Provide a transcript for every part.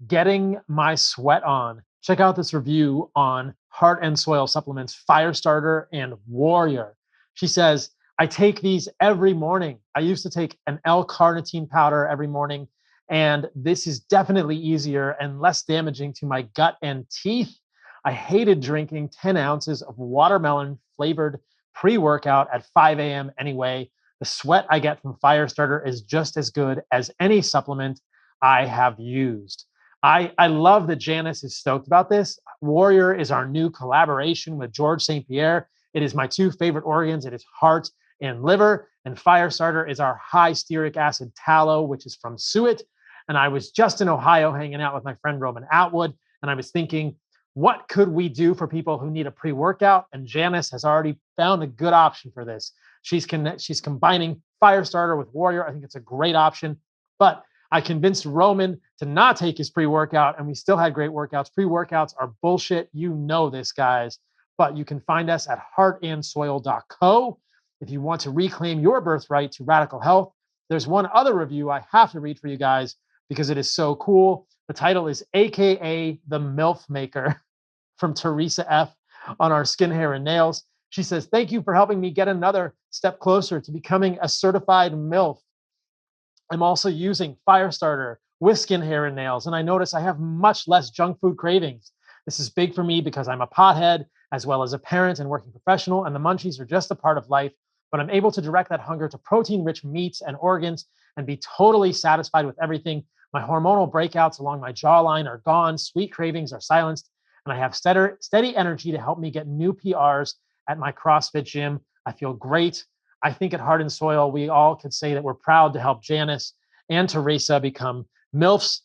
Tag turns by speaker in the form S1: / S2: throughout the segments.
S1: getting my sweat on. Check out this review on Heart and Soil Supplements, Firestarter and Warrior. She says, I take these every morning. I used to take an L-carnitine powder every morning, and this is definitely easier and less damaging to my gut and teeth. I hated drinking 10 ounces of watermelon flavored pre-workout at 5 a.m. anyway. The sweat I get from Firestarter is just as good as any supplement I have used. I love that Janice is stoked about this. Warrior is our new collaboration with George St. Pierre. It is my two favorite organs. It is heart and liver. And Firestarter is our high stearic acid tallow, which is from suet. And I was just in Ohio hanging out with my friend Roman Atwood, and I was thinking, what could we do for people who need a pre-workout? And Janice has already found a good option for this. She's combining Firestarter with Warrior. I think it's a great option. But I convinced Roman to not take his pre-workout, and we still had great workouts. Pre-workouts are bullshit. You know this, guys. But you can find us at heartandsoil.co. If you want to reclaim your birthright to radical health, there's one other review I have to read for you guys because it is so cool. The title is AKA the MILF Maker from Teresa F. on our Skin, Hair, and Nails. She says, thank you for helping me get another step closer to becoming a certified MILF. I'm also using Firestarter with Skin, Hair, and Nails, and I notice I have much less junk food cravings. This is big for me because I'm a pothead as well as a parent and working professional, and the munchies are just a part of life, but I'm able to direct that hunger to protein-rich meats and organs and be totally satisfied with everything. My hormonal breakouts along my jawline are gone, sweet cravings are silenced, and I have steady energy to help me get new PRs at my CrossFit gym. I feel great. I think at Heart and Soil, we all could say that we're proud to help Janice and Teresa become MILFs.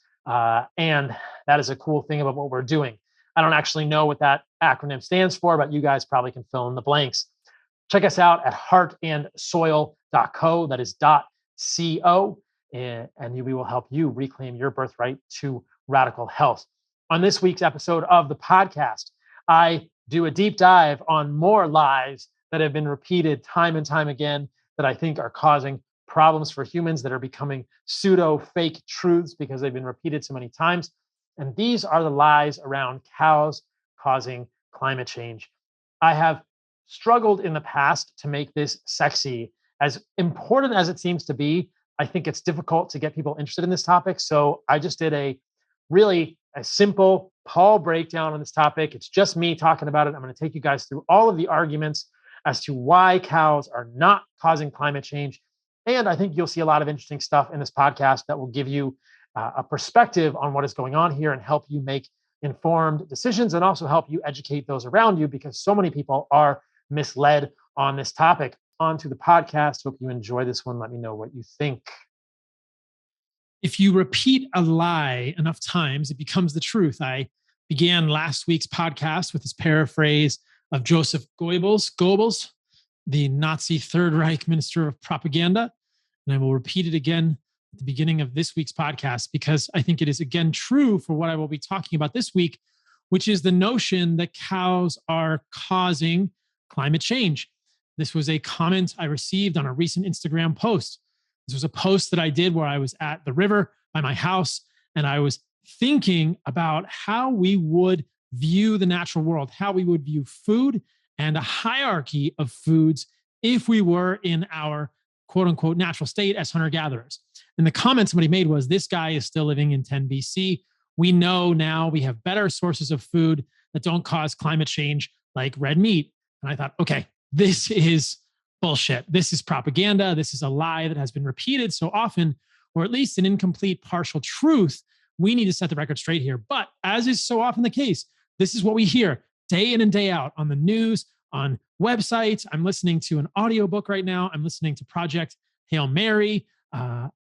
S1: And that is a cool thing about what we're doing. I don't actually know what that acronym stands for, but you guys probably can fill in the blanks. Check us out at heartandsoil.co. That is .co. And we will help you reclaim your birthright to radical health. On this week's episode of the podcast, I do a deep dive on more lies that have been repeated time and time again that I think are causing problems for humans, that are becoming pseudo fake truths because they've been repeated so many times. And these are the lies around cows causing climate change. I have struggled in the past to make this sexy. As important as it seems to be, I think it's difficult to get people interested in this topic. So I just did a simple Paul breakdown on this topic. It's just me talking about it. I'm going to take you guys through all of the arguments as to why cows are not causing climate change. And I think you'll see a lot of interesting stuff in this podcast that will give you a perspective on what is going on here and help you make informed decisions and also help you educate those around you, because so many people are misled on this topic. On to the podcast. Hope you enjoy this one. Let me know what you think.
S2: If you repeat a lie enough times, it becomes the truth. I began last week's podcast with this paraphrase of Joseph Goebbels, the Nazi Third Reich Minister of Propaganda. And I will repeat it again at the beginning of this week's podcast, because I think it is again true for what I will be talking about this week, which is the notion that cows are causing climate change. This was a comment I received on a recent Instagram post. This was a post that I did where I was at the river by my house, and I was thinking about how we would view the natural world, how we would view food and a hierarchy of foods if we were in our quote unquote natural state as hunter-gatherers. And the comment somebody made was, this guy is still living in 10 BC. We know now we have better sources of food that don't cause climate change, like red meat. And I thought, okay, this is bullshit. This is propaganda. This is a lie that has been repeated so often, or at least an incomplete partial truth. We need to set the record straight here. But as is so often the case, this is what we hear day in and day out on the news, on websites. I'm listening to an audiobook right now. I'm listening to Project Hail Mary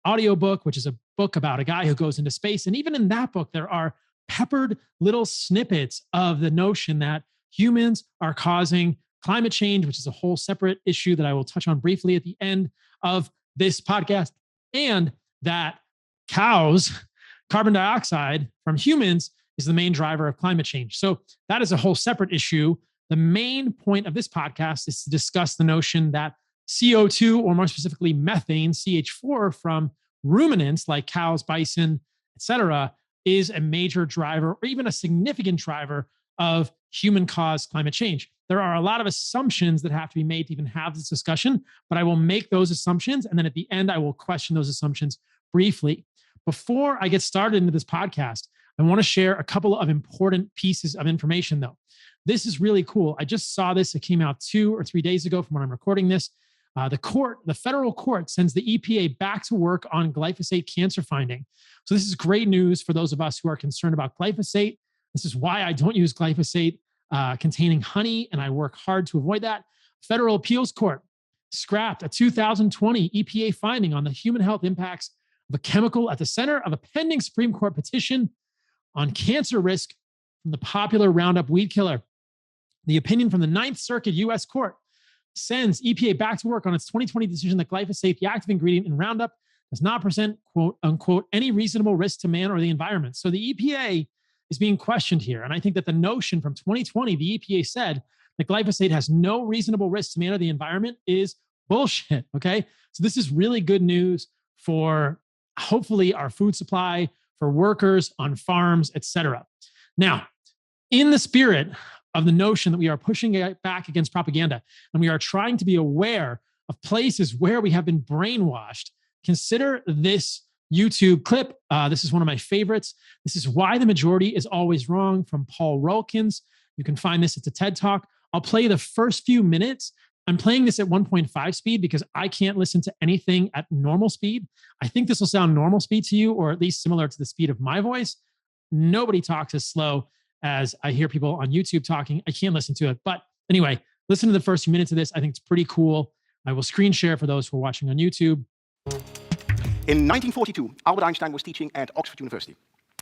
S2: audiobook, which is a book about a guy who goes into space. And even in that book, there are peppered little snippets of the notion that humans are causing climate change, which is a whole separate issue that I will touch on briefly at the end of this podcast, and that cows, carbon dioxide from humans, is the main driver of climate change. So that is a whole separate issue. The main point of this podcast is to discuss the notion that CO2, or more specifically methane, CH4, from ruminants like cows, bison, etc., is a major driver or even a significant driver of human-caused climate change. There are a lot of assumptions that have to be made to even have this discussion, but I will make those assumptions. And then at the end, I will question those assumptions briefly. Before I get started into this podcast, I want to share a couple of important pieces of information, though. This is really cool. I just saw this. It came out 2 or 3 days ago from when I'm recording this. The federal court sends the EPA back to work on glyphosate cancer finding. So this is great news for those of us who are concerned about glyphosate. This is why I don't use glyphosate containing honey, and I work hard to avoid that. Federal Appeals Court scrapped a 2020 EPA finding on the human health impacts of a chemical at the center of a pending Supreme Court petition on cancer risk from the popular Roundup weed killer. The opinion from the Ninth Circuit U.S. Court sends EPA back to work on its 2020 decision that glyphosate, the active ingredient in Roundup, does not present, quote unquote, any reasonable risk to man or the environment. So the EPA is being questioned here. And I think that the notion from 2020, the EPA said that glyphosate has no reasonable risk to man or the environment is bullshit, okay? So this is really good news for hopefully our food supply, for workers on farms, et cetera. Now, in the spirit of the notion that we are pushing back against propaganda and we are trying to be aware of places where we have been brainwashed, consider this YouTube clip. This is one of my favorites. This is Why the Majority is Always Wrong from Paul Rulkens. You can find this at the TED Talk. I'll play the first few minutes. I'm playing this at 1.5 speed because I can't listen to anything at normal speed. I think this will sound normal speed to you, or at least similar to the speed of my voice. Nobody talks as slow as I hear people on YouTube talking. I can't listen to it. But anyway, listen to the first few minutes of this. I think it's pretty cool. I will screen share for those who are watching on YouTube.
S3: In 1942, Albert Einstein was teaching at Oxford University.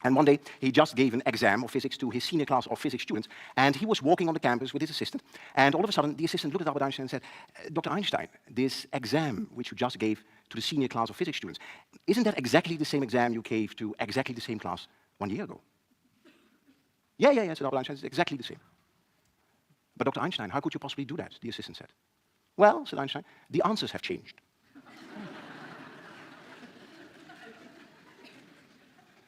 S3: And one day, he just gave an exam of physics to his senior class of physics students. And he was walking on the campus with his assistant. And all of a sudden, the assistant looked at Albert Einstein and said, Dr. Einstein, this exam which you just gave to the senior class of physics students, isn't that exactly the same exam you gave to exactly the same class 1 year ago? Yeah, said Albert Einstein, it's exactly the same. But Dr. Einstein, how could you possibly do that? The assistant said. Well, said Einstein, the answers have changed.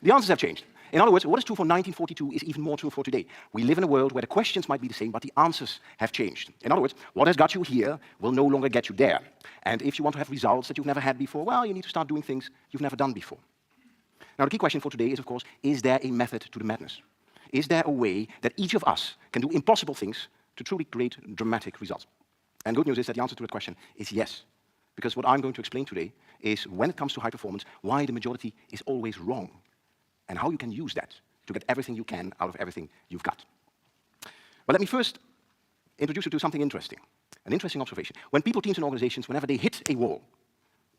S3: The answers have changed. In other words, what is true for 1942 is even more true for today. We live in a world where the questions might be the same, but the answers have changed. In other words, what has got you here will no longer get you there. And if you want to have results that you've never had before, well, you need to start doing things you've never done before. Now, the key question for today is, of course, is there a method to the madness? Is there a way that each of us can do impossible things to truly create dramatic results? And good news is that the answer to that question is yes. Because what I'm going to explain today is, when it comes to high performance, why the majority is always wrong, and how you can use that to get everything you can out of everything you've got. But let me first introduce you to something interesting, an interesting observation. When people, teams, and organizations, whenever they hit a wall,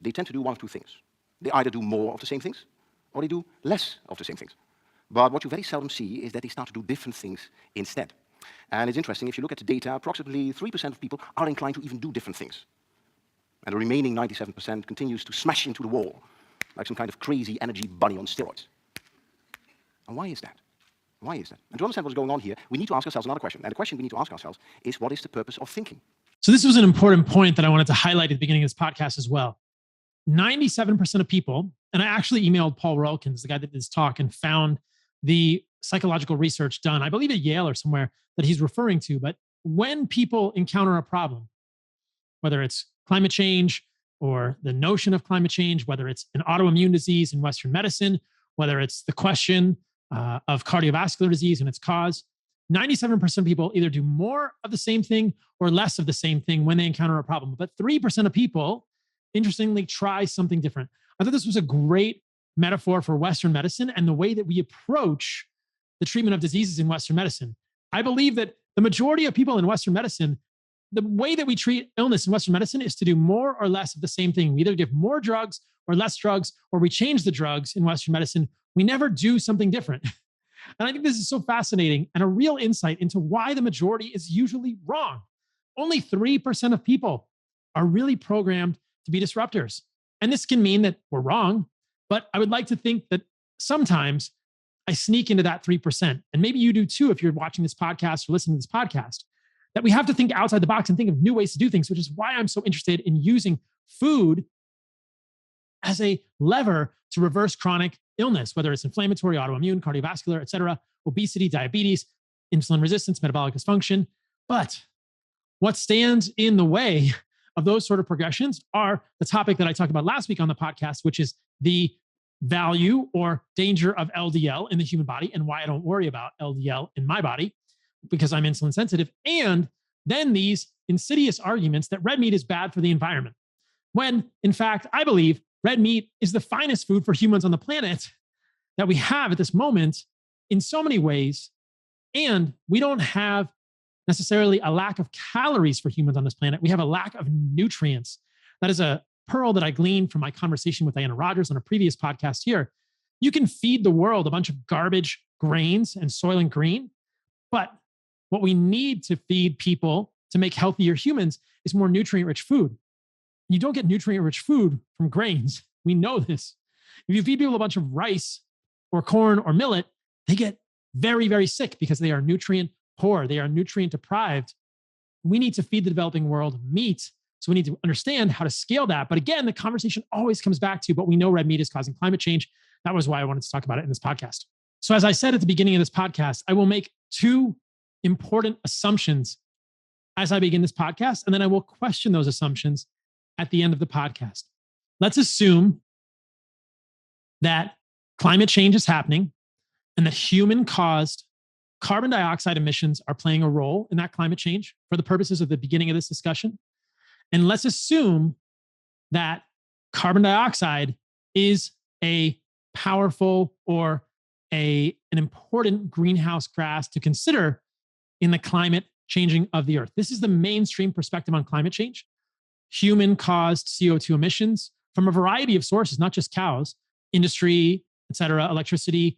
S3: they tend to do one of two things. They either do more of the same things, or they do less of the same things. But what you very seldom see is that they start to do different things instead. And it's interesting, if you look at the data, approximately 3% of people are inclined to even do different things. And the remaining 97% continues to smash into the wall, like some kind of crazy energy bunny on steroids. And why is that? Why is that? And to understand what's going on here, we need to ask ourselves another question. And the question we need to ask ourselves is, what is the purpose of thinking?
S2: So this was an important point that I wanted to highlight at the beginning of this podcast as well. 97% of people, and I actually emailed Paul Rulkens, the guy that did this talk, and found the psychological research done, I believe at Yale or somewhere, that he's referring to. But when people encounter a problem, whether it's climate change or the notion of climate change, whether it's an autoimmune disease in Western medicine, whether it's the question of cardiovascular disease and its cause, 97% of people either do more of the same thing or less of the same thing when they encounter a problem. But 3% of people, interestingly, try something different. I thought this was a great metaphor for Western medicine and the way that we approach the treatment of diseases in Western medicine. I believe that the majority of people in Western medicine, the way that we treat illness in Western medicine is to do more or less of the same thing. We either give more drugs or less drugs, or we change the drugs in Western medicine. We never do something different. And I think this is so fascinating and a real insight into why the majority is usually wrong. Only 3% of people are really programmed to be disruptors. And this can mean that we're wrong, but I would like to think that sometimes I sneak into that 3%. And maybe you do too if you're watching this podcast or listening to this podcast, that we have to think outside the box and think of new ways to do things, which is why I'm so interested in using food as a lever to reverse chronic illness, whether it's inflammatory, autoimmune, cardiovascular, et cetera, obesity, diabetes, insulin resistance, metabolic dysfunction. But what stands in the way of those sort of progressions are the topic that I talked about last week on the podcast, which is the value or danger of LDL in the human body and why I don't worry about LDL in my body because I'm insulin sensitive. And then these insidious arguments that red meat is bad for the environment. When in fact, I believe red meat is the finest food for humans on the planet that we have at this moment in so many ways. And we don't have necessarily a lack of calories for humans on this planet. We have a lack of nutrients. That is a pearl that I gleaned from my conversation with Diana Rogers on a previous podcast here. You can feed the world a bunch of garbage grains and Soylent Green, but what we need to feed people to make healthier humans is more nutrient-rich food. You don't get nutrient-rich food from grains. We know this. If you feed people a bunch of rice or corn or millet, they get very, very sick because they are nutrient poor. They are nutrient deprived. We need to feed the developing world meat. So we need to understand how to scale that. But again, the conversation always comes back to, but we know red meat is causing climate change. That was why I wanted to talk about it in this podcast. So as I said at the beginning of this podcast, I will make two important assumptions as I begin this podcast, and then I will question those assumptions at the end of the podcast. Let's assume that climate change is happening and that human-caused carbon dioxide emissions are playing a role in that climate change for the purposes of the beginning of this discussion. And let's assume that carbon dioxide is a powerful or an important greenhouse gas to consider in the climate changing of the earth. This is the mainstream perspective on climate change. Human-caused CO2 emissions from a variety of sources, not just cows, industry, et cetera, electricity.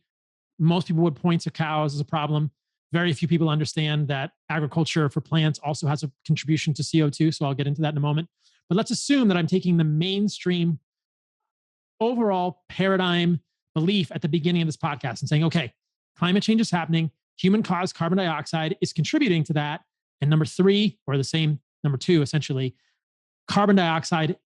S2: Most people would point to cows as a problem. Very few people understand that agriculture for plants also has a contribution to CO2, so I'll get into that in a moment. But let's assume that I'm taking the mainstream overall paradigm belief at the beginning of this podcast and saying, okay, climate change is happening. Human-caused carbon dioxide is contributing to that. And number three, or the same number two, essentially, carbon dioxide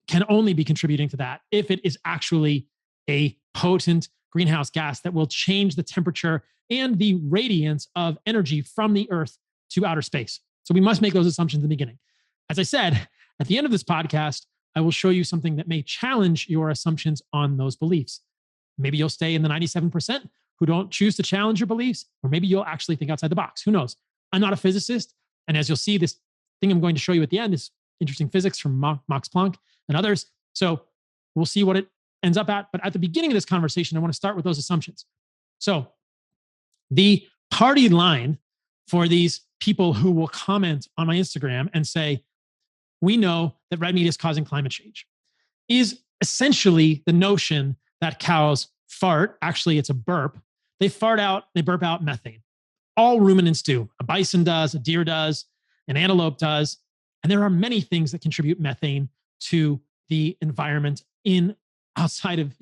S2: can only be contributing to that if it is actually a potent greenhouse gas that will change the temperature and the radiance of energy from the earth to outer space. So we must make those assumptions in the beginning. As I said, at the end of this podcast, I will show you something that may challenge your assumptions on those beliefs. Maybe you'll stay in the 97% who don't choose to challenge your beliefs, or maybe you'll actually think outside the box. Who knows? I'm not a physicist. And as you'll see, this thing I'm going to show you at the end is interesting physics from Max Planck and others. So we'll see what it ends up at. But at the beginning of this conversation, I want to start with those assumptions. So the party line for these people who will comment on my Instagram and say, we know that red meat is causing climate change, is essentially the notion that cows fart. Actually, it's a burp. They burp out methane. All ruminants do. A bison does, a deer does, an antelope does. And there are many things that contribute methane to the environment outside of,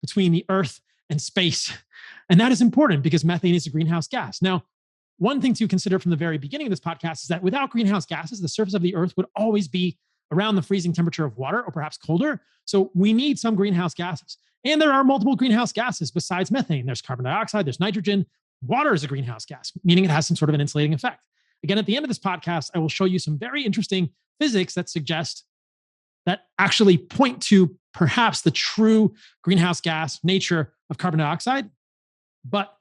S2: between the earth and space. And that is important because methane is a greenhouse gas. Now, one thing to consider from the very beginning of this podcast is that without greenhouse gases, the surface of the earth would always be around the freezing temperature of water or perhaps colder. So we need some greenhouse gases. And there are multiple greenhouse gases besides methane. There's carbon dioxide, there's nitrogen. Water is a greenhouse gas, meaning it has some sort of an insulating effect. Again, at the end of this podcast, I will show you some very interesting physics that suggest that actually point to perhaps the true greenhouse gas nature of carbon dioxide. But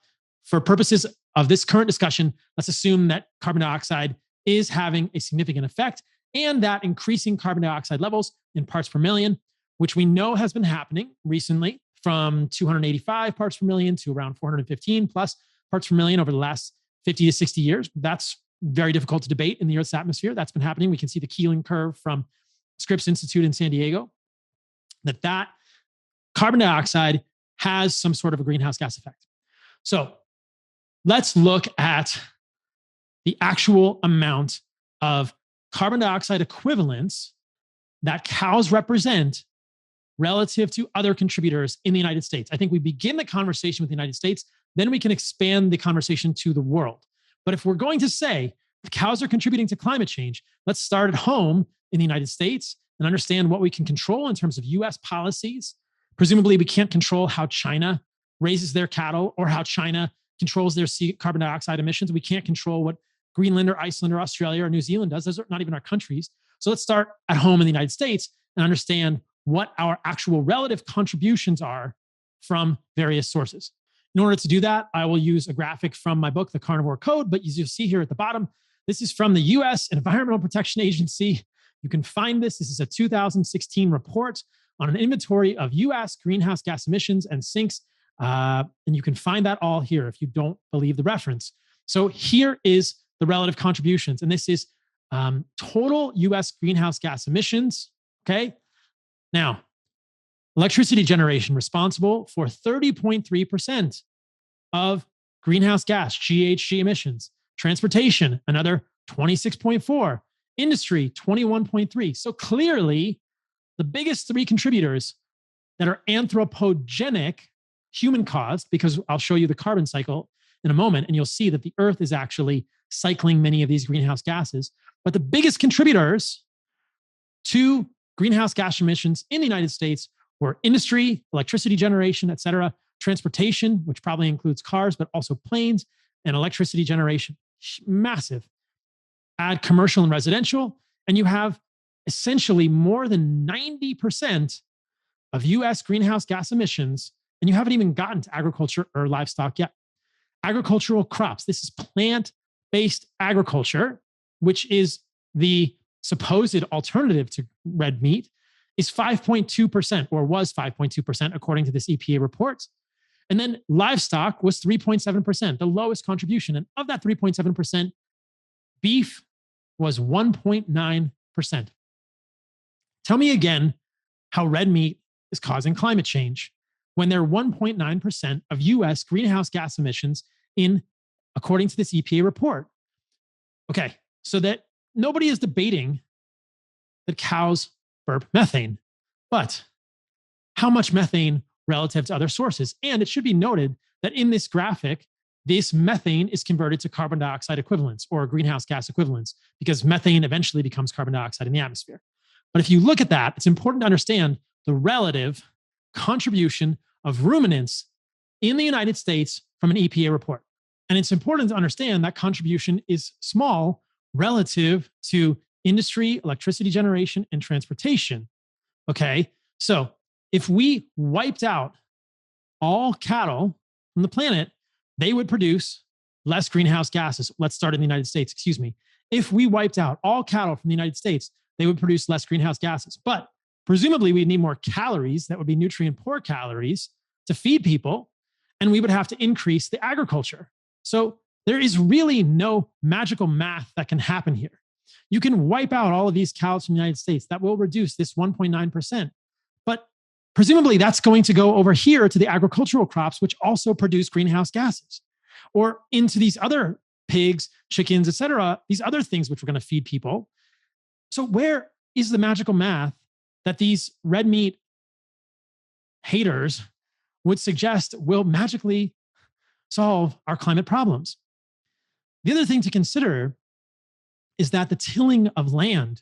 S2: for purposes of this current discussion, let's assume that carbon dioxide is having a significant effect and that increasing carbon dioxide levels in parts per million, which we know has been happening recently from 285 parts per million to around 415 plus parts per million over the last 50 to 60 years. That's very difficult to debate in the Earth's atmosphere. That's been happening. We can see the Keeling curve from Scripps Institute in San Diego, that carbon dioxide has some sort of a greenhouse gas effect. So let's look at the actual amount of carbon dioxide equivalents that cows represent relative to other contributors in the United States. I think we begin the conversation with the United States, then we can expand the conversation to the world. But if we're going to say the cows are contributing to climate change, let's start at home in the United States and understand what we can control in terms of US policies. Presumably, we can't control how China raises their cattle or how China controls their carbon dioxide emissions. We can't control what Greenland or Iceland or Australia or New Zealand does. Those are not even our countries. So let's start at home in the United States and understand what our actual relative contributions are from various sources. In order to do that, I will use a graphic from my book, The Carnivore Code, but as you'll see here at the bottom, this is from the US Environmental Protection Agency. You can find this. This is a 2016 report on an inventory of US greenhouse gas emissions and sinks. And you can find that all here if you don't believe the reference. So here is the relative contributions. And this is total US greenhouse gas emissions. Okay. Now, electricity generation responsible for 30.3% of greenhouse gas, GHG emissions. Transportation, another 26.4. Industry, 21.3. So clearly, the biggest three contributors that are anthropogenic, human-caused, because I'll show you the carbon cycle in a moment, and you'll see that the Earth is actually cycling many of these greenhouse gases. But the biggest contributors to greenhouse gas emissions in the United States were industry, electricity generation, et cetera, transportation, which probably includes cars, but also planes, and electricity generation. Massive. Add commercial and residential, and you have essentially more than 90% of US greenhouse gas emissions, and you haven't even gotten to agriculture or livestock yet. Agricultural crops. This is plant-based agriculture, which is the supposed alternative to red meat, is 5.2% or was 5.2% according to this EPA report. And then livestock was 3.7%, the lowest contribution. And of that 3.7%, beef was 1.9%. Tell me again how red meat is causing climate change when they're 1.9% of US greenhouse gas emissions according to this EPA report. Okay, so that nobody is debating that cows burp methane, but how much methane relative to other sources? And it should be noted that in this graphic, this methane is converted to carbon dioxide equivalents or greenhouse gas equivalents because methane eventually becomes carbon dioxide in the atmosphere. But if you look at that, it's important to understand the relative contribution of ruminants in the United States from an EPA report. And it's important to understand that contribution is small relative to industry, electricity generation, and transportation. Okay, so if we wiped out all cattle from the planet, they would produce less greenhouse gases. Let's start in the United States, excuse me. If we wiped out all cattle from the United States, they would produce less greenhouse gases. But presumably we'd need more calories, that would be nutrient poor calories, to feed people, and we would have to increase the agriculture. So there is really no magical math that can happen here. You can wipe out all of these cows from the United States. That will reduce this 1.9%. But presumably that's going to go over here to the agricultural crops, which also produce greenhouse gases, or into these other pigs, chickens, et cetera, these other things which we're going to feed people. So where is the magical math that these red meat haters would suggest will magically solve our climate problems? The other thing to consider is that the tilling of land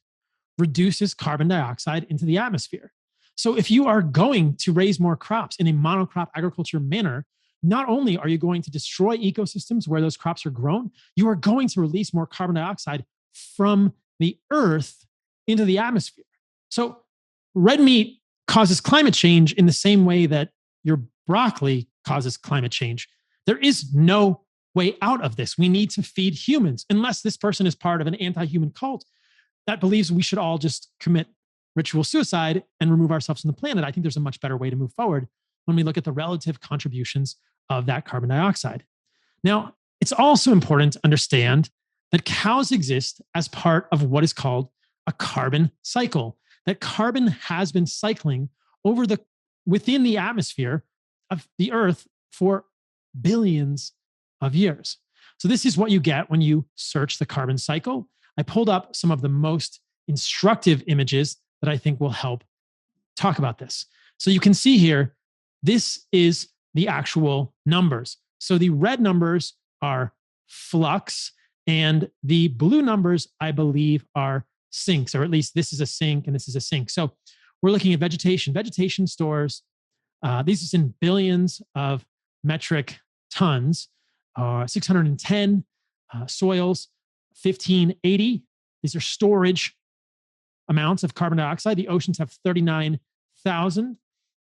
S2: reduces carbon dioxide into the atmosphere. So if you are going to raise more crops in a monocrop agriculture manner, not only are you going to destroy ecosystems where those crops are grown, you are going to release more carbon dioxide from the earth into the atmosphere. So red meat causes climate change in the same way that your broccoli causes climate change. There is no way out of this. We need to feed humans, unless this person is part of an anti-human cult that believes we should all just commit ritual suicide and remove ourselves from the planet. I think there's a much better way to move forward when we look at the relative contributions of that carbon dioxide. Now, it's also important to understand that cows exist as part of what is called a carbon cycle, that carbon has been cycling within the atmosphere of the earth for billions of years. So this is what you get when you search the carbon cycle. I pulled up some of the most instructive images that I think will help talk about this. So you can see here, this is the actual numbers. So the red numbers are flux, and the blue numbers, I believe, are sinks, or at least this is a sink and this is a sink. So we're looking at vegetation. Vegetation stores, these is in billions of metric tons, 610 soils, 1580. These are storage amounts of carbon dioxide. The oceans have 39,000.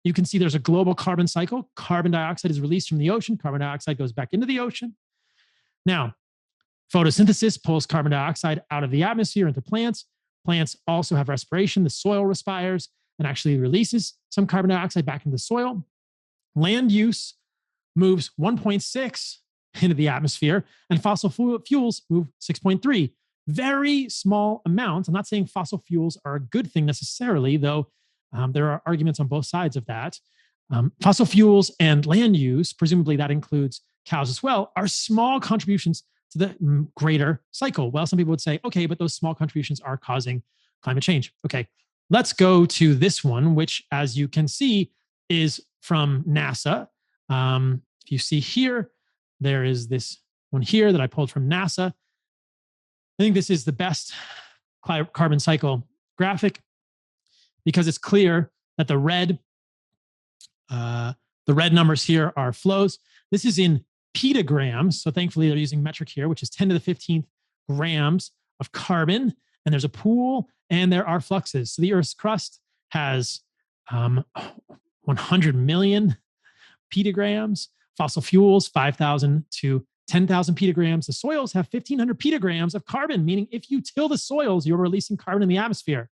S2: You can see there's a global carbon cycle. Carbon dioxide is released from the ocean. Carbon dioxide goes back into the ocean. Now, photosynthesis pulls carbon dioxide out of the atmosphere into plants. Plants also have respiration. The soil respires and actually releases some carbon dioxide back into the soil. Land use moves 1.6 into the atmosphere, and fossil fuels move 6.3. Very small amounts. I'm not saying fossil fuels are a good thing necessarily, though there are arguments on both sides of that. Fossil fuels and land use, presumably that includes cows as well, are small contributions to the greater cycle. Well, some people would say, okay, but those small contributions are causing climate change. Okay, let's go to this one, which, as you can see, is from NASA. If you see here, there is this one here that I pulled from NASA. I think this is the best carbon cycle graphic because it's clear that the red numbers here are flows. This is in petagrams. So thankfully they're using metric here, which is 10 to the 15th grams of carbon. And there's a pool and there are fluxes. So the Earth's crust has 100 million petagrams. Fossil fuels, 5,000 to 10,000 petagrams. The soils have 1,500 petagrams of carbon, meaning if you till the soils, you're releasing carbon in the atmosphere.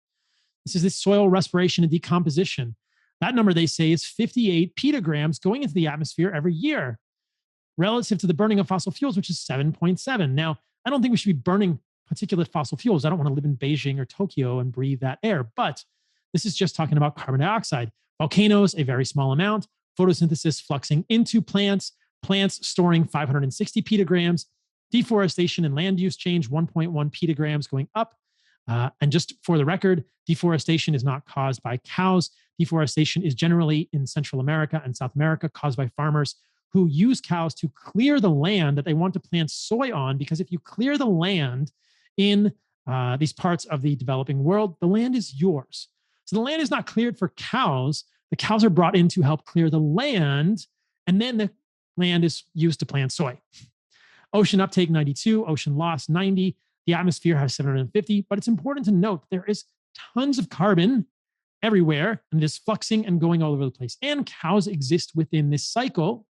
S2: This is this soil respiration and decomposition. That number, they say, is 58 petagrams going into the atmosphere every year, relative to the burning of fossil fuels, which is 7.7. Now, I don't think we should be burning particulate fossil fuels. I don't want to live in Beijing or Tokyo and breathe that air, but this is just talking about carbon dioxide. Volcanoes, a very small amount. Photosynthesis fluxing into plants, plants storing 560 petagrams. Deforestation and land use change, 1.1 petagrams going up. And just for the record, deforestation is not caused by cows. Deforestation is generally in Central America and South America caused by farmers who use cows to clear the land that they want to plant soy on, because if you clear the land in these parts of the developing world, the land is yours. So the land is not cleared for cows. The cows are brought in to help clear the land, and then the land is used to plant soy. Ocean uptake 92, ocean loss 90. The atmosphere has 750, but it's important to note there is tons of carbon everywhere, and it is fluxing and going all over the place. And cows exist within this cycle.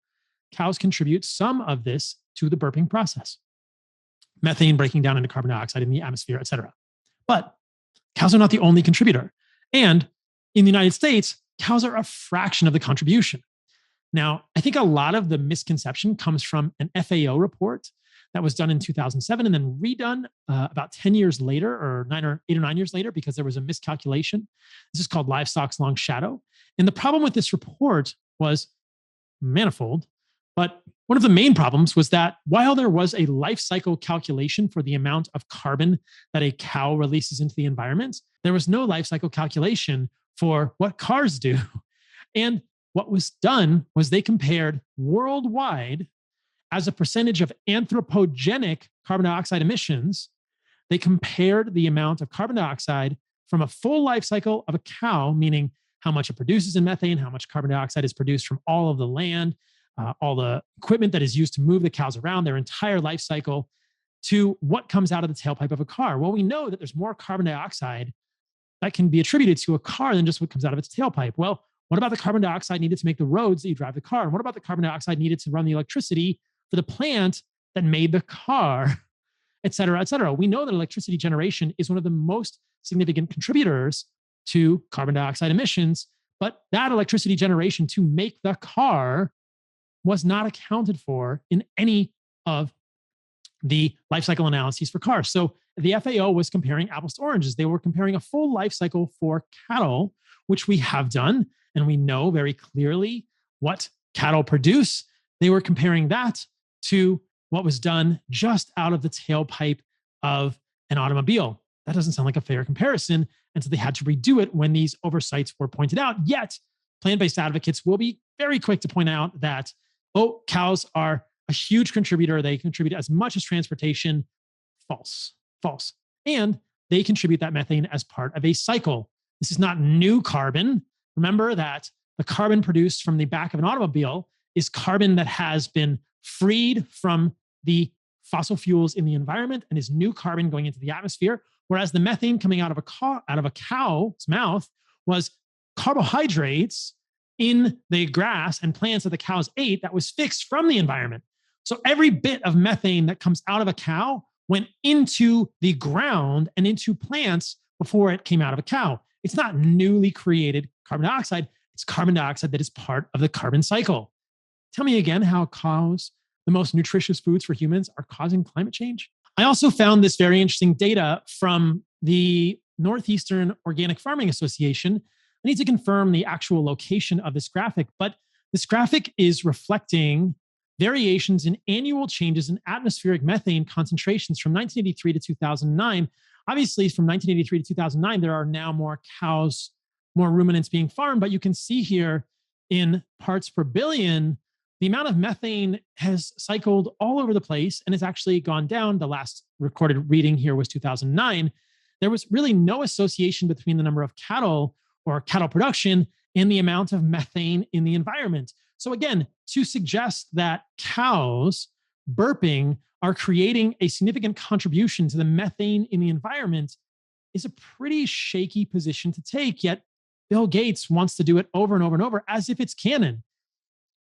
S2: Cows contribute some of this to the burping process. Methane breaking down into carbon dioxide in the atmosphere, et cetera. But cows are not the only contributor. And in the United States, cows are a fraction of the contribution. Now, I think a lot of the misconception comes from an FAO report that was done in 2007 and then redone about 10 years later, or 8 or 9 years later, because there was a miscalculation. This is called Livestock's Long Shadow. And the problem with this report was manifold. But one of the main problems was that while there was a life cycle calculation for the amount of carbon that a cow releases into the environment, there was no life cycle calculation for what cars do. And what was done was they compared worldwide, as a percentage of anthropogenic carbon dioxide emissions, they compared the amount of carbon dioxide from a full life cycle of a cow, meaning how much it produces in methane, how much carbon dioxide is produced from all of the land, all the equipment that is used to move the cows around, their entire life cycle, to what comes out of the tailpipe of a car. Well, we know that there's more carbon dioxide that can be attributed to a car than just what comes out of its tailpipe. Well, what about the carbon dioxide needed to make the roads that you drive the car? And what about the carbon dioxide needed to run the electricity for the plant that made the car, et cetera, et cetera? We know that electricity generation is one of the most significant contributors to carbon dioxide emissions, but that electricity generation to make the car was not accounted for in any of the life cycle analyses for cars. So the FAO was comparing apples to oranges. They were comparing a full life cycle for cattle, which we have done, and we know very clearly what cattle produce. They were comparing that to what was done just out of the tailpipe of an automobile. That doesn't sound like a fair comparison. And so they had to redo it when these oversights were pointed out. Yet, plant-based advocates will be very quick to point out that, oh, cows are a huge contributor. They contribute as much as transportation. False. And they contribute that methane as part of a cycle. This is not new carbon. Remember that the carbon produced from the back of an automobile is carbon that has been freed from the fossil fuels in the environment and is new carbon going into the atmosphere, whereas the methane coming out of a cow's mouth was carbohydrates in the grass and plants that the cows ate that was fixed from the environment. So every bit of methane that comes out of a cow went into the ground and into plants before it came out of a cow. It's not newly created carbon dioxide. It's carbon dioxide that is part of the carbon cycle. Tell me again how cows, the most nutritious foods for humans, are causing climate change. I also found this very interesting data from the Northeastern Organic Farming Association. I need to confirm the actual location of this graphic, but this graphic is reflecting variations in annual changes in atmospheric methane concentrations from 1983 to 2009. Obviously, from 1983 to 2009, there are now more cows, more ruminants being farmed, but you can see here in parts per billion, the amount of methane has cycled all over the place and has actually gone down. The last recorded reading here was 2009. There was really no association between the number of cattle or cattle production and the amount of methane in the environment. So again, to suggest that cows burping are creating a significant contribution to the methane in the environment is a pretty shaky position to take, yet Bill Gates wants to do it over and over and over as if it's canon.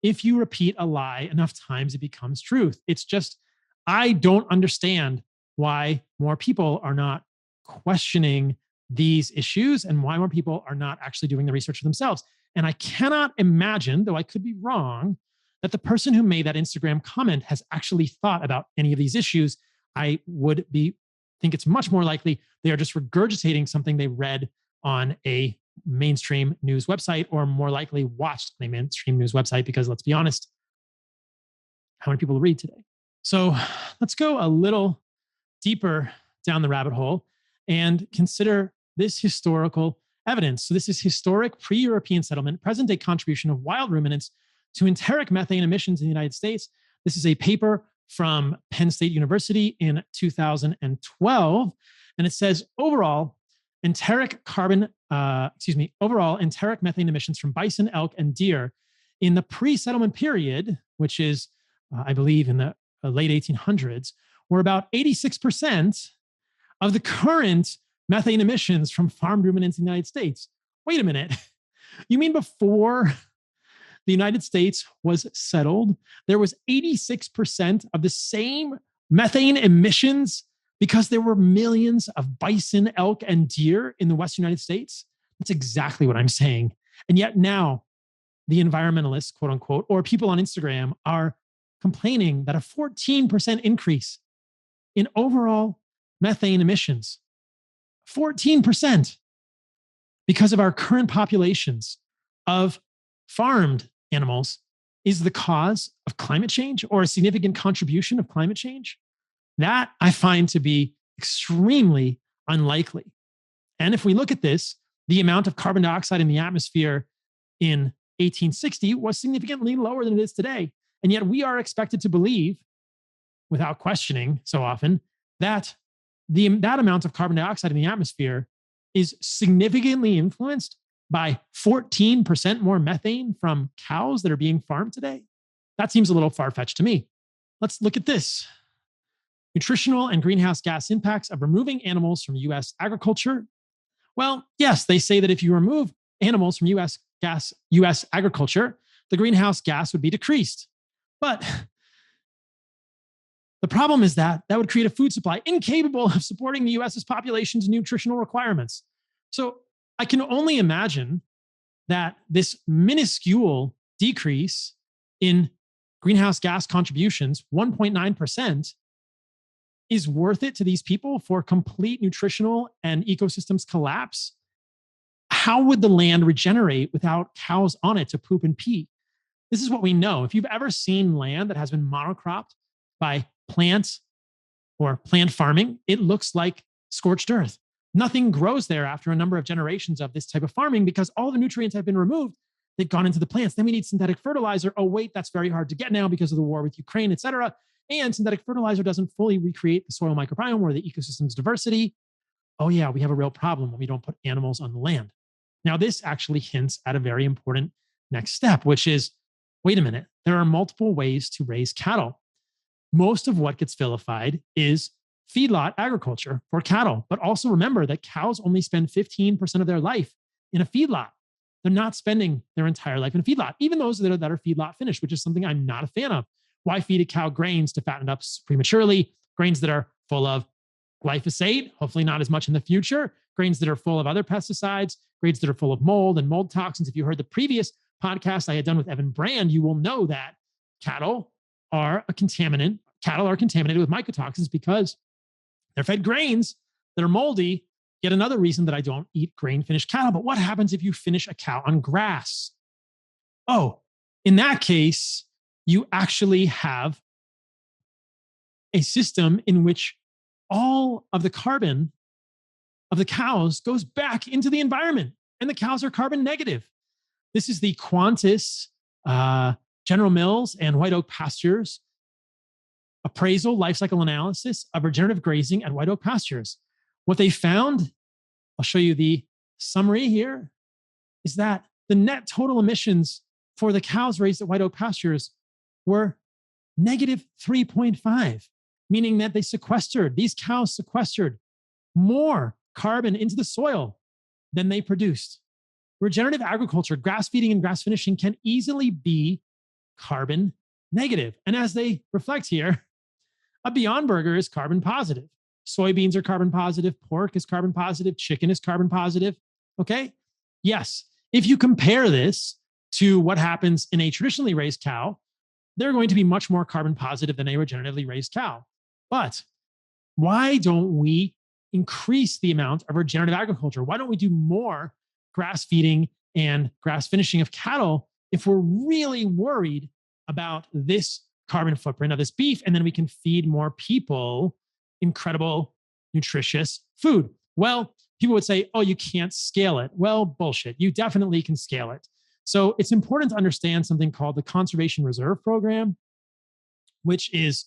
S2: If you repeat a lie enough times, it becomes truth. It's just, I don't understand why more people are not questioning these issues and why more people are not actually doing the research for themselves. And I cannot imagine, though I could be wrong, that the person who made that Instagram comment has actually thought about any of these issues. I would think it's much more likely they are just regurgitating something they read on a mainstream news website, or more likely watched on a mainstream news website, because let's be honest, how many people read today? So let's go a little deeper down the rabbit hole and consider this historical evidence. So this is historic pre-European settlement, present-day contribution of wild ruminants to enteric methane emissions in the United States. This is a paper from Penn State University in 2012, and it says overall enteric methane emissions from bison, elk, and deer in the pre-settlement period, which is, I believe, in the late 1800s, were about 86% of the current methane emissions from farmed ruminants in the United States. Wait a minute. You mean before the United States was settled, there was 86% of the same methane emissions because there were millions of bison, elk, and deer in the Western United States? That's exactly what I'm saying. And yet now, the environmentalists, quote unquote, or people on Instagram are complaining that a 14% increase in overall methane emissions, 14%, because of our current populations of farmed animals, is the cause of climate change or a significant contribution of climate change. That I find to be extremely unlikely. And if we look at this, the amount of carbon dioxide in the atmosphere in 1860 was significantly lower than it is today. And yet we are expected to believe, without questioning so often, that that amount of carbon dioxide in the atmosphere is significantly influenced by 14% more methane from cows that are being farmed today. That seems a little far-fetched to me. Let's look at this. Nutritional and greenhouse gas impacts of removing animals from U.S. agriculture. Well, yes, they say that if you remove animals from U.S. agriculture, the greenhouse gas would be decreased. But the problem is that would create a food supply incapable of supporting the U.S.'s population's nutritional requirements. So I can only imagine that this minuscule decrease in greenhouse gas contributions, 1.9%, is worth it to these people for complete nutritional and ecosystems collapse. How would the land regenerate without cows on it to poop and pee? This is what we know. If you've ever seen land that has been monocropped by plants or plant farming, it looks like scorched earth. Nothing grows there after a number of generations of this type of farming because all the nutrients have been removed. They've gone into the plants. Then we need synthetic fertilizer. Oh, wait, that's very hard to get now because of the war with Ukraine, et cetera. And synthetic fertilizer doesn't fully recreate the soil microbiome or the ecosystem's diversity. oh yeah, we have a real problem when we don't put animals on the land. Now, this actually hints at a very important next step, which is, wait a minute, there are multiple ways to raise cattle. Most of what gets vilified is feedlot agriculture for cattle. But also remember that cows only spend 15% of their life in a feedlot. They're not spending their entire life in a feedlot, even those that are feedlot finished, which is something I'm not a fan of. Why feed a cow grains to fatten it up prematurely? Grains that are full of glyphosate, hopefully not as much in the future, grains that are full of other pesticides, grains that are full of mold and mold toxins. If you heard the previous podcast I had done with Evan Brand, you will know that cattle are a contaminant. Cattle are contaminated with mycotoxins because they're fed grains that are moldy. Yet another reason that I don't eat grain-finished cattle. But what happens if you finish a cow on grass? Oh, in that case, you actually have a system in which all of the carbon of the cows goes back into the environment, and the cows are carbon negative. This is the Qantas, General Mills, and White Oak Pastures appraisal life cycle analysis of regenerative grazing at White Oak Pastures. What they found, I'll show you the summary here, is that the net total emissions for the cows raised at White Oak Pastures were negative 3.5, meaning that these cows sequestered more carbon into the soil than they produced. Regenerative agriculture, grass feeding and grass finishing, can easily be carbon negative. And as they reflect here, a Beyond Burger is carbon positive. Soybeans are carbon positive. Pork is carbon positive. Chicken is carbon positive. Okay? Yes. If you compare this to what happens in a traditionally raised cow, they're going to be much more carbon positive than a regeneratively raised cow. But why don't we increase the amount of regenerative agriculture? Why don't we do more grass feeding and grass finishing of cattle if we're really worried about this carbon footprint of this beef? And then we can feed more people incredible, nutritious food. Well, people would say, oh, you can't scale it. Well, bullshit. You definitely can scale it. So it's important to understand something called the Conservation Reserve Program, which is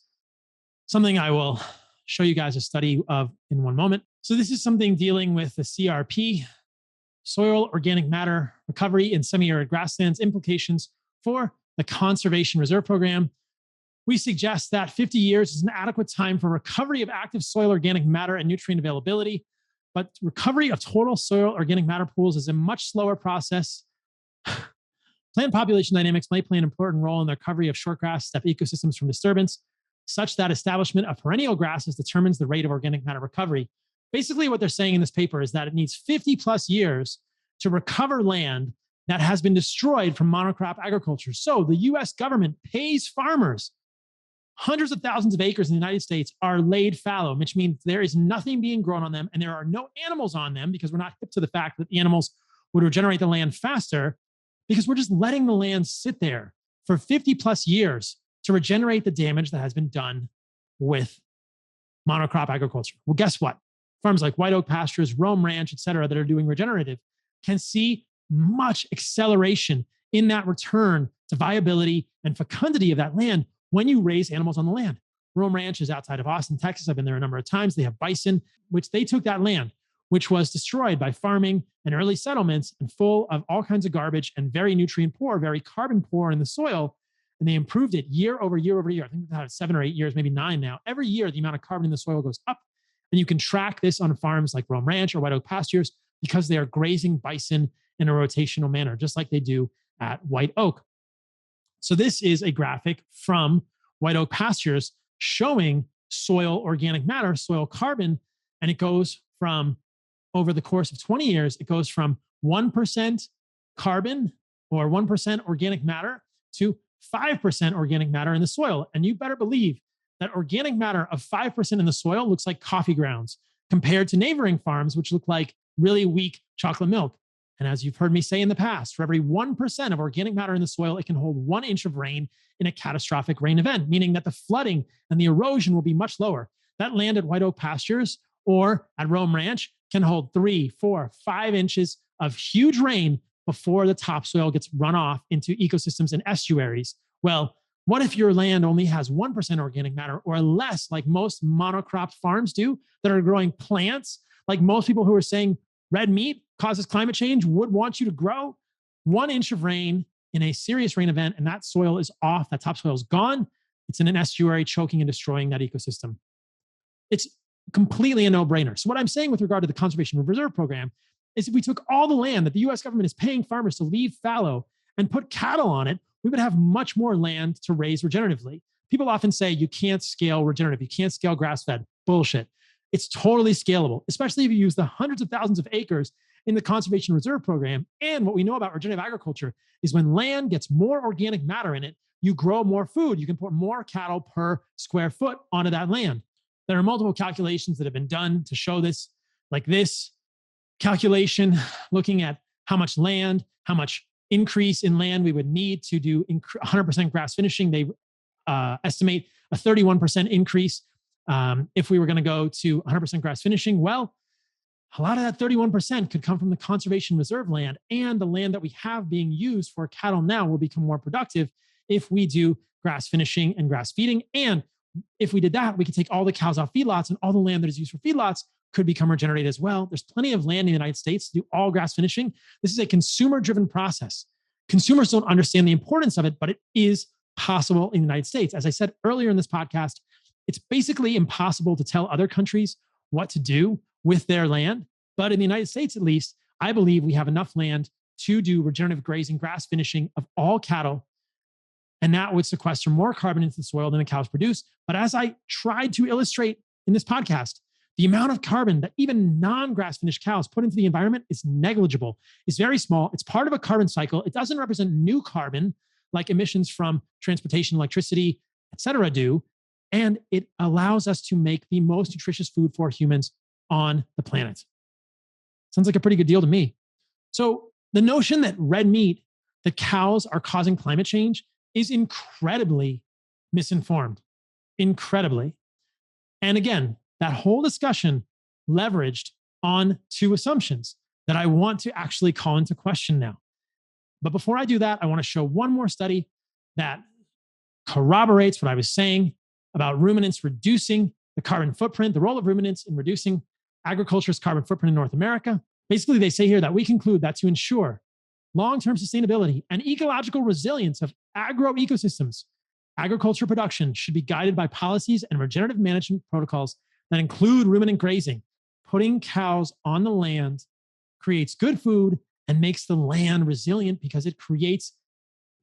S2: something I will show you guys a study of in one moment. So this is something dealing with the CRP, soil organic matter recovery in semi-arid grasslands, implications for the Conservation Reserve Program. We suggest that 50 years is an adequate time for recovery of active soil organic matter and nutrient availability, but recovery of total soil organic matter pools is a much slower process. Plant population dynamics may play an important role in the recovery of shortgrass steppe ecosystems from disturbance, such that establishment of perennial grasses determines the rate of organic matter recovery. Basically, what they're saying in this paper is that it needs 50 plus years to recover land that has been destroyed from monocrop agriculture. So the US government pays farmers. Hundreds of thousands of acres in the United States are laid fallow, which means there is nothing being grown on them and there are no animals on them because we're not hip to the fact that the animals would regenerate the land faster, because we're just letting the land sit there for 50 plus years to regenerate the damage that has been done with monocrop agriculture. Well, guess what? Farms like White Oak Pastures, Rome Ranch, et cetera, that are doing regenerative can see much acceleration in that return to viability and fecundity of that land when you raise animals on the land. Rome Ranch is outside of Austin, Texas. I've been there a number of times. They have bison, which they took that land, which was destroyed by farming and early settlements and full of all kinds of garbage and very nutrient poor, very carbon poor in the soil. And they improved it year over year over year. I think they've had 7 or 8 years, maybe 9 now. Every year, the amount of carbon in the soil goes up. And you can track this on farms like Rome Ranch or White Oak Pastures because they are grazing bison in a rotational manner, just like they do at White Oak. So this is a graphic from White Oak Pastures showing soil organic matter, soil carbon, and it goes from, over the course of 20 years, it goes from 1% carbon or 1% organic matter to 5% organic matter in the soil. And you better believe that organic matter of 5% in the soil looks like coffee grounds compared to neighboring farms, which look like really weak chocolate milk. And as you've heard me say in the past, for every 1% of organic matter in the soil, it can hold 1 inch of rain in a catastrophic rain event, meaning that the flooding and the erosion will be much lower. That land at White Oak Pastures or at Rome Ranch can hold 3, 4, 5 inches of huge rain before the topsoil gets run off into ecosystems and estuaries. Well, what if your land only has 1% organic matter or less, like most monocrop farms do that are growing plants like most people who are saying red meat causes climate change would want you to grow. 1 inch of rain in a serious rain event, and that soil is off, that topsoil is gone. It's in an estuary, choking and destroying that ecosystem. It's completely a no-brainer. So what I'm saying with regard to the Conservation Reserve Program is if we took all the land that the US government is paying farmers to leave fallow and put cattle on it, we would have much more land to raise regeneratively. People often say you can't scale regenerative, you can't scale grass-fed. Bullshit. It's totally scalable, especially if you use the hundreds of thousands of acres in the Conservation Reserve Program. And what we know about regenerative agriculture is when land gets more organic matter in it, you grow more food. You can put more cattle per square foot onto that land. There are multiple calculations that have been done to show this, like this calculation looking at how much land, how much increase in land we would need to do 100% grass finishing. They estimate a 31% increase if we were going to go to 100% grass finishing. Well, a lot of that 31% could come from the conservation reserve land, and the land that we have being used for cattle now will become more productive if we do grass finishing and grass feeding. And if we did that, we could take all the cows off feedlots, and all the land that is used for feedlots could become regenerated as well. There's plenty of land in the United States to do all grass finishing. This is a consumer-driven process. Consumers don't understand the importance of it, but it is possible in the United States. As I said earlier in this podcast, it's basically impossible to tell other countries what to do with their land. But in the United States, at least, I believe we have enough land to do regenerative grazing, grass finishing of all cattle. And that would sequester more carbon into the soil than the cows produce. But as I tried to illustrate in this podcast, the amount of carbon that even non-grass finished cows put into the environment is negligible. It's very small. It's part of a carbon cycle. It doesn't represent new carbon like emissions from transportation, electricity, et cetera do. And it allows us to make the most nutritious food for humans on the planet. Sounds like a pretty good deal to me. So the notion that red meat, that cows are causing climate change, is incredibly misinformed. Incredibly. And again, that whole discussion leveraged on 2 assumptions that I want to actually call into question now. But before I do that, I want to show one more study that corroborates what I was saying about ruminants reducing the carbon footprint, the role of ruminants in reducing agriculture's carbon footprint in North America. Basically, they say here that we conclude that to ensure long-term sustainability and ecological resilience of agroecosystems, agriculture production should be guided by policies and regenerative management protocols that include ruminant grazing. Putting cows on the land creates good food and makes the land resilient because it creates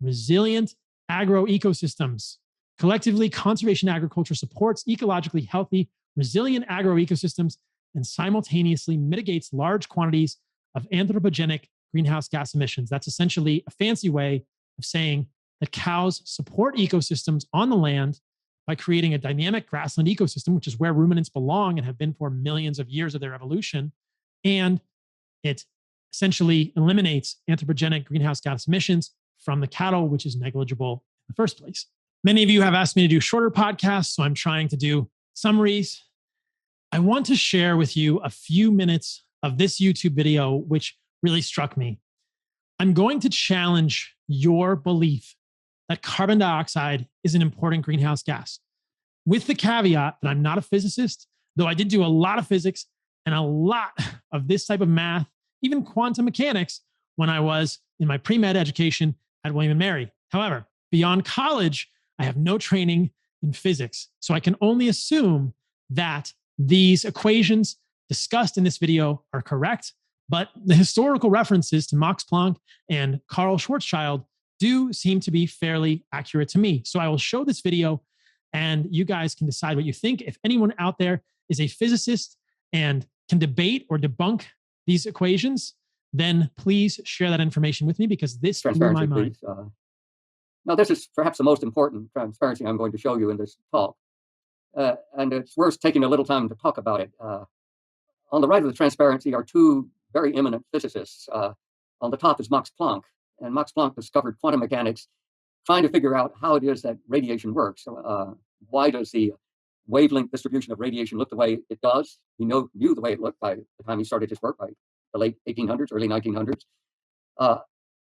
S2: resilient agroecosystems. Collectively, conservation agriculture supports ecologically healthy, resilient agroecosystems and simultaneously mitigates large quantities of anthropogenic greenhouse gas emissions. That's essentially a fancy way of saying that cows support ecosystems on the land by creating a dynamic grassland ecosystem, which is where ruminants belong and have been for millions of years of their evolution. And it essentially eliminates anthropogenic greenhouse gas emissions from the cattle, which is negligible in the first place. Many of you have asked me to do shorter podcasts, so I'm trying to do summaries. I want to share with you a few minutes of this YouTube video, which really struck me. I'm going to challenge your belief that carbon dioxide is an important greenhouse gas, with the caveat that I'm not a physicist, though I did do a lot of physics and a lot of this type of math, even quantum mechanics, when I was in my pre-med education at William & Mary. However, beyond college, I have no training in physics, so I can only assume that these equations discussed in this video are correct, but the historical references to Max Planck and Karl Schwarzschild do seem to be fairly accurate to me. So I will show this video and you guys can decide what you think. If anyone out there is a physicist and can debate or debunk these equations, then please share that information with me because this blew my mind.
S4: Now, this is perhaps the most important transparency I'm going to show you in this talk. And it's worth taking a little time to talk about it. On the right of the transparency are 2 very eminent physicists. On the top is Max Planck, and Max Planck discovered quantum mechanics, trying to figure out how it is that radiation works. Why does the wavelength distribution of radiation look the way it does? He knew the way it looked by the time he started his work, by the late 1800s, early 1900s.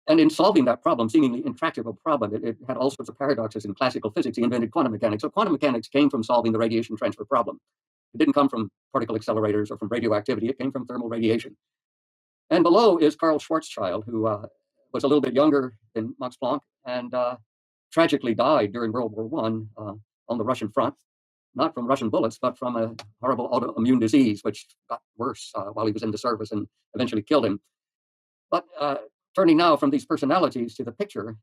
S4: And in solving that problem, seemingly intractable problem, it had all sorts of paradoxes in classical physics. He invented quantum mechanics. So quantum mechanics came from solving the radiation transfer problem. It didn't come from particle accelerators or from radioactivity. It came from thermal radiation. And below is Karl Schwarzschild, who was a little bit younger than Max Planck and tragically died during World War I on the Russian front, not from Russian bullets, but from a horrible autoimmune disease, which got worse while he was in the service and eventually killed him. But turning now from these personalities to the picture,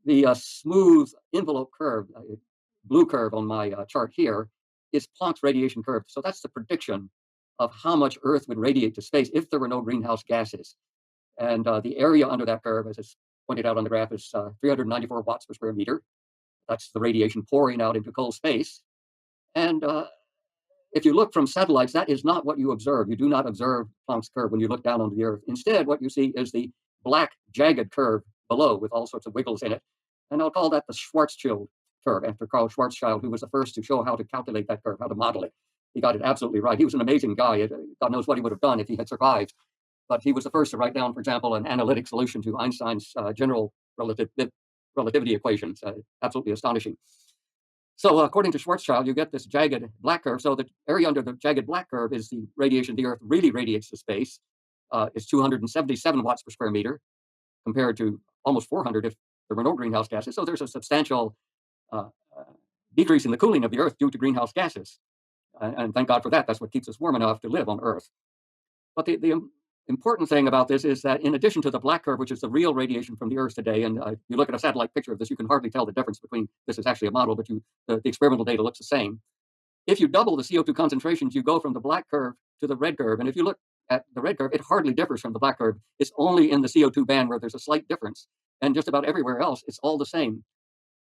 S4: the smooth envelope curve, blue curve on my chart here, is Planck's radiation curve. So that's the prediction of how much Earth would radiate to space if there were no greenhouse gases. And the area under that curve, as it's pointed out on the graph, is 394 watts per square meter. That's the radiation pouring out into cold space. And if you look from satellites, that is not what you observe. You do not observe Planck's curve when you look down onto the Earth. Instead, what you see is the black jagged curve below with all sorts of wiggles in it. And I'll call that the Schwarzschild curve, after Karl Schwarzschild, who was the first to show how to calculate that curve, how to model it. He got it absolutely right. He was an amazing guy. God knows what he would have done if he had survived. But he was the first to write down, for example, an analytic solution to Einstein's general relativity equations. Absolutely astonishing. So according to Schwarzschild, you get this jagged black curve. So the area under the jagged black curve is the radiation the Earth really radiates to space. It's 277 watts per square meter, compared to almost 400 if there were no greenhouse gases. So there's a substantial decrease in the cooling of the Earth due to greenhouse gases. And thank God for that. That's what keeps us warm enough to live on Earth. But the important thing about this is that in addition to the black curve, which is the real radiation from the Earth today, and you look at a satellite picture of this, you can hardly tell the difference between, this is actually a model, but the experimental data looks the same. If you double the CO2 concentrations, you go from the black curve to the red curve. And if you look at the red curve, it hardly differs from the black curve. It's only in the CO2 band where there's a slight difference. And just about everywhere else, it's all the same.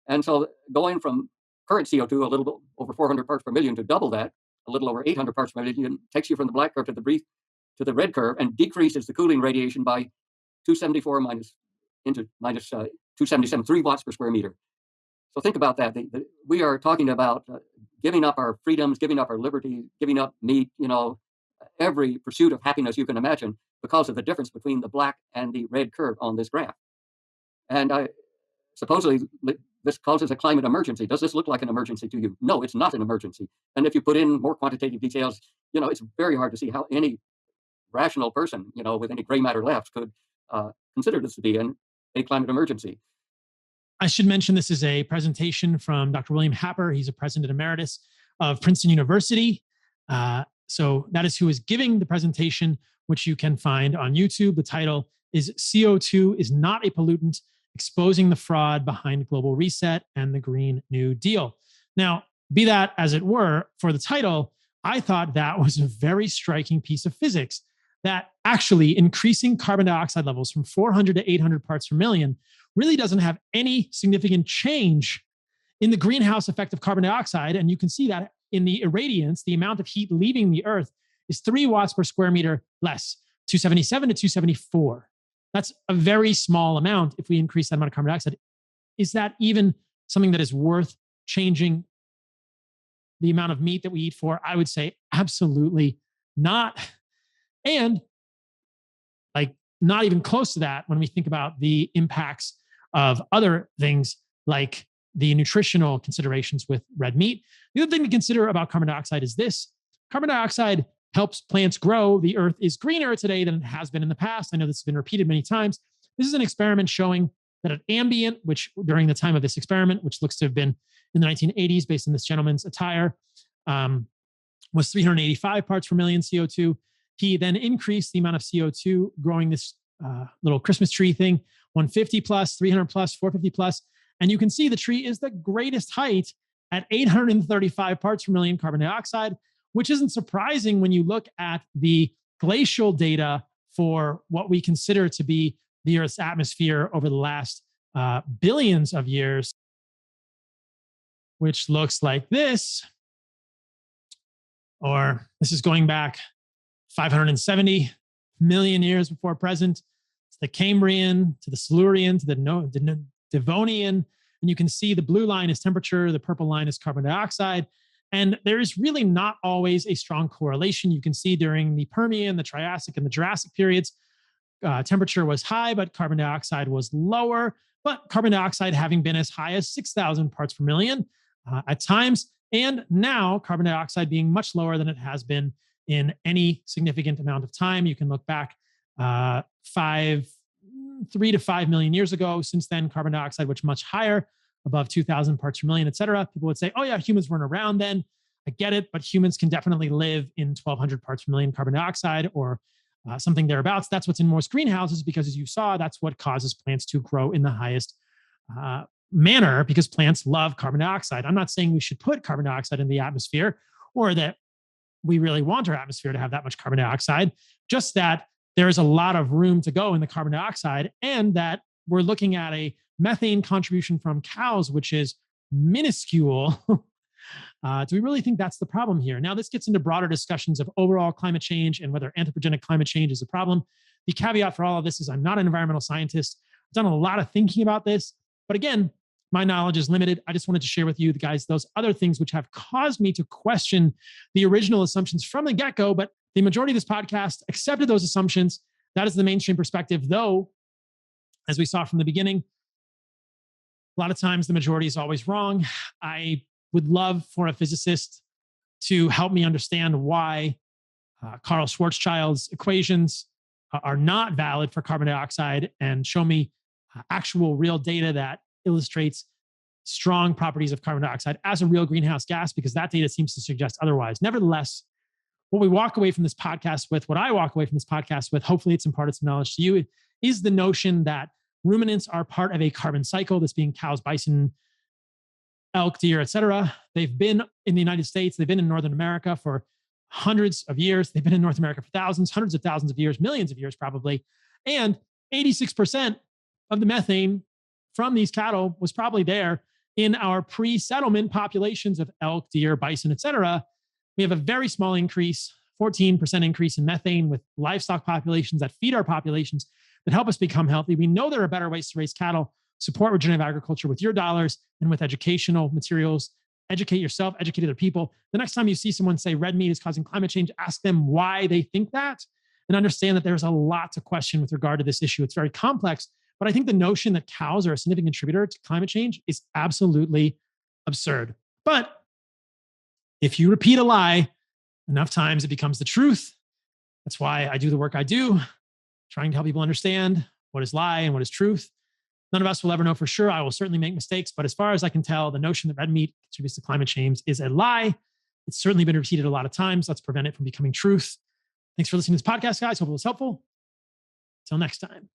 S4: And so going from current CO2, a little bit over 400 parts per million, to double that, a little over 800 parts per million, takes you from the black curve to the red curve and decreases the cooling radiation by 274 minus 277, 3 watts per square meter. So think about that. We are talking about giving up our freedoms, giving up our liberty, giving up meat, every pursuit of happiness you can imagine because of the difference between the black and the red curve on this graph. And supposedly this causes a climate emergency. Does this look like an emergency to you? No, it's not an emergency. And if you put in more quantitative details, it's very hard to see how any rational person, with any gray matter left, could consider this to be a climate emergency.
S2: I should mention this is a presentation from Dr. William Happer. He's a president emeritus of Princeton University. So that is who is giving the presentation, which you can find on YouTube. The title is CO2 is not a pollutant, exposing the fraud behind global reset and the Green New Deal. Now, be that as it were, for the title, I thought that was a very striking piece of physics, that actually increasing carbon dioxide levels from 400 to 800 parts per million really doesn't have any significant change in the greenhouse effect of carbon dioxide. And you can see that in the irradiance, the amount of heat leaving the Earth is 3 watts per square meter less, 277 to 274. That's a very small amount if we increase that amount of carbon dioxide. Is that even something that is worth changing the amount of meat that we eat for? I would say absolutely not. And not even close to that when we think about the impacts of other things like the nutritional considerations with red meat. The other thing to consider about carbon dioxide is this. Carbon dioxide helps plants grow. The Earth is greener today than it has been in the past. I know this has been repeated many times. This is an experiment showing that at ambient, which during the time of this experiment, which looks to have been in the 1980s based on this gentleman's attire, was 385 parts per million CO2. He then increased the amount of CO2 growing this little Christmas tree thing, 150 plus, 300 plus, 450 plus. And you can see the tree is the greatest height at 835 parts per million carbon dioxide, which isn't surprising when you look at the glacial data for what we consider to be the Earth's atmosphere over the last billions of years, which looks like this. Or this is going back 570 million years before present, to the Cambrian, to the Silurian, to the Devonian. And you can see the blue line is temperature, the purple line is carbon dioxide. And there is really not always a strong correlation. You can see during the Permian, the Triassic, and the Jurassic periods, temperature was high, but carbon dioxide was lower. But carbon dioxide having been as high as 6,000 parts per million at times. And now carbon dioxide being much lower than it has been in any significant amount of time. You can look back 3 to 5 million years ago. Since then, carbon dioxide was much higher, above 2,000 parts per million, et cetera. People would say, oh yeah, humans weren't around then. I get it, but humans can definitely live in 1,200 parts per million carbon dioxide or something thereabouts. That's what's in most greenhouses because, as you saw, that's what causes plants to grow in the highest manner because plants love carbon dioxide. I'm not saying we should put carbon dioxide in the atmosphere or that we really want our atmosphere to have that much carbon dioxide, just that there's a lot of room to go in the carbon dioxide and that we're looking at a methane contribution from cows, which is minuscule. Do we really think that's the problem here? Now, this gets into broader discussions of overall climate change and whether anthropogenic climate change is a problem. The caveat for all of this is I'm not an environmental scientist. I've done a lot of thinking about this, but again, my knowledge is limited. I just wanted to share with you, guys, those other things which have caused me to question the original assumptions from the get-go, but the majority of this podcast accepted those assumptions. That is the mainstream perspective, though, as we saw from the beginning, a lot of times the majority is always wrong. I would love for a physicist to help me understand why Carl Schwarzschild's equations are not valid for carbon dioxide and show me actual real data that illustrates strong properties of carbon dioxide as a real greenhouse gas, because that data seems to suggest otherwise. Nevertheless, what we walk away from this podcast with, what I walk away from this podcast with, hopefully it's imparted some knowledge to you, is the notion that ruminants are part of a carbon cycle, this being cows, bison, elk, deer, et cetera. They've been in the United States, they've been in Northern America for hundreds of years. They've been in North America for thousands, hundreds of thousands of years, millions of years probably. And 86% of the methane from these cattle was probably there in our pre-settlement populations of elk, deer, bison, et cetera. We have a very small increase, 14% increase in methane with livestock populations that feed our populations that help us become healthy. We know there are better ways to raise cattle. Support regenerative agriculture with your dollars and with educational materials. Educate yourself, educate other people. The next time you see someone say red meat is causing climate change, ask them why they think that and understand that there's a lot to question with regard to this issue. It's very complex, but I think the notion that cows are a significant contributor to climate change is absolutely absurd. But if you repeat a lie enough times, it becomes the truth. That's why I do the work I do, trying to help people understand what is lie and what is truth. None of us will ever know for sure. I will certainly make mistakes, but as far as I can tell, the notion that red meat contributes to climate change is a lie. It's certainly been repeated a lot of times. Let's prevent it from becoming truth. Thanks for listening to this podcast, guys. Hope it was helpful. Till next time.